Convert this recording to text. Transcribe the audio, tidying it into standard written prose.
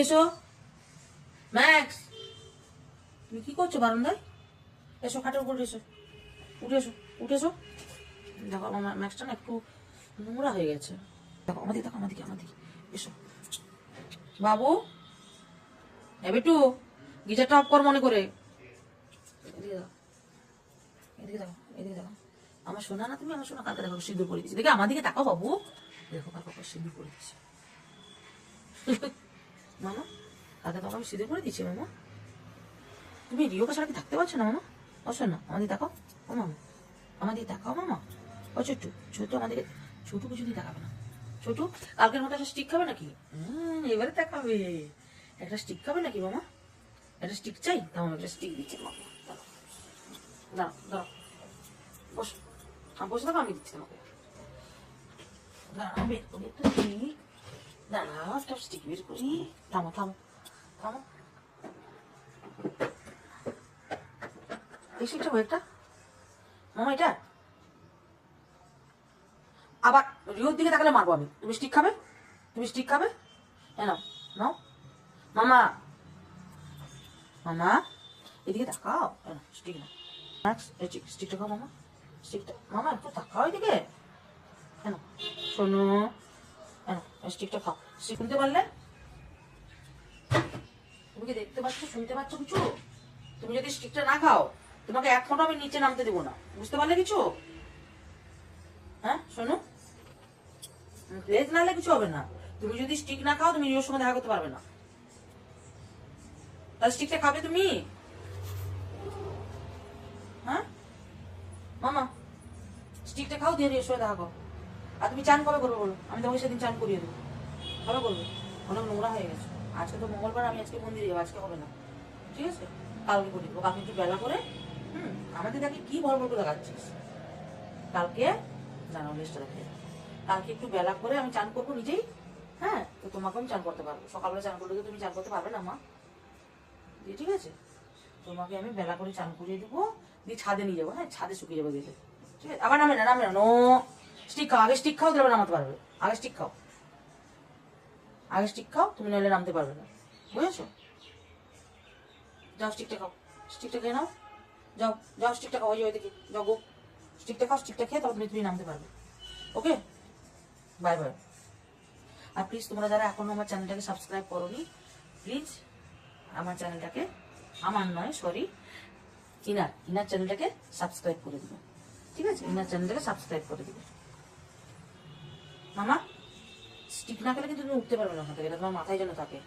এসো ম্যাক্স, তুমি কি করছো বারান্দায়? এসো খাটের উপরে এসো, উঠে এসো, উঠে এসো। দেখো আমার ম্যাক্সটা না একটু নোংরা হয়ে গেছে। দেখো আমাদিকে, দেখো আমাদিকে, আমাদিকে এসো। বাবু একটু গিজারটা অফ কর মনে করে। এদিকে দেখো, এদিকে দেখো, এদিকে দেখো। আমার শোনা না তুমি, আমার শোনা কালকে দেখো সিঁদুর পরে দিচ্ছি। দেখে আমাদিকে তাকাও বাবু, দেখো কালকে সিঁদুর পরে দিচ্ছি। মামা কালকে তোমাকে আমি সিঁদুর পরে দিচ্ছি মামা। তুমি রিওকে ছাড়া কি থাকতে পারছো না মামা? অসো না আমাদের দেখাও। ও মামা আমাদের দেখাও মামা। ও ছোট্টু, ছোট আমাদেরকে, ছোটু কিছুদিন দেখাবে না। ছোটু কালকের মতো একটা স্টিক খাবে নাকি? এবারে দেখাবে। একটা স্টিক খাবে নাকি মামা? একটা স্টিক চাই? আমার একটা স্টিক দিচ্ছে মামা। দাঁড়াও দাঁড়াও, বসো, বসে থাকো, আমি দিচ্ছি তোমাকে। দাঁড়াও বের করি একটা স্টিক। দাঁড়াও একটা স্টিক বের করি। থামো থামো থামো। এই স্টিকটা একটা মামা, এটা আবার রিওর দিকে তাকালে মারবো আমি। তুমি স্টিক খাবে? তুমি স্টিক খাবে? হ্যাঁ নাও নাও মামা। মামা এদিকে তাকাও, স্টিক না স্টিকটা খাও মামা। স্টিকটা মামা একটু তাকাও এদিকে। হ্যাঁ শোনো, হ্যাঁ স্টিকটা খাও। শুনতে পারলে? তুমি কি দেখতে পাচ্ছ, শুনতে পাচ্ছ কিছু? তুমি যদি স্টিকটা না খাও তোমাকে এক ফোঁটা আমি নিচে নামতে দেবো না, বুঝতে পারলে কিছু? হ্যাঁ শোনো, রেজ নালে কিছু হবে না। তুমি যদি স্টিক না খাও তুমি রিওর সঙ্গে দেখা করতে পারবে না। তাহলে স্টিকটা খাবে তুমি? হ্যাঁ মামা স্টিকটা খাও, দিয়ে রিওর সঙ্গে দেখা করো। আর তুমি চান কবে করবে বলো? আমি তোমাকে সেদিন চান করিয়ে দেবো। কবে করবে? অনেক নোংরা হয়ে গেছে। আজকে তো মঙ্গলবার, আমি আজকে মন্দিরে যাবো, আজকে হবে না, ঠিক আছে? কালকে করে দেবো। কালকে একটু বেলা করে। আমাদের দেখে কি বড় বড় দেখাচ্ছিস? কালকে জানাও লিস্টটা দেখে। কালকে একটু বেলা করে আমি চান করবো নিজেই। হ্যাঁ তো তোমাকে আমি চান করতে পারবো। সকালবেলা চান করলে তো তুমি চান করতে পারবে না মা, দিয়ে ঠিক আছে? তোমাকে আমি বেলা করে চান করিয়ে দেবো, দিয়ে ছাদে নিয়ে যাবো। হ্যাঁ ছাদে শুকিয়ে যাবো দিয়ে, ঠিক আছে? আবার নামে না, নামে না, নো স্টিক খাও। আগে স্টিক খাও, তারপরে নামাতে পারবে। আগে স্টিক খাও, আগে স্টিক খাও, তুমি নাহলে নামতে পারবে না, বুঝেছো? যাও স্টিকটা খাও, স্টিকটা খেয়ে নাও। যাও যাও স্টিকটা খাও, ওই দিকে যাও গো। স্টিকটা খাও, স্টিকটা খেয়ে তারপর তুমি নামতে পারবে। Okay bye bye. আর প্লিজ তোমরা যারা এখনো আমার চ্যানেলটাকে সাবস্ক্রাইব করোনি, প্লিজ আমার চ্যানেলটাকে, আমার নয় সরি, ইনার চ্যানেলটাকে সাবস্ক্রাইব করে দিবে, ঠিক আছে? ইনার চ্যানেলটাকে সাবস্ক্রাইব করে দিবে। মামা স্টিক না খেলে কিন্তু তুমি উঠতে পারবে না ওখান থেকে, এটা তোমার মাথায় যেন থাকে।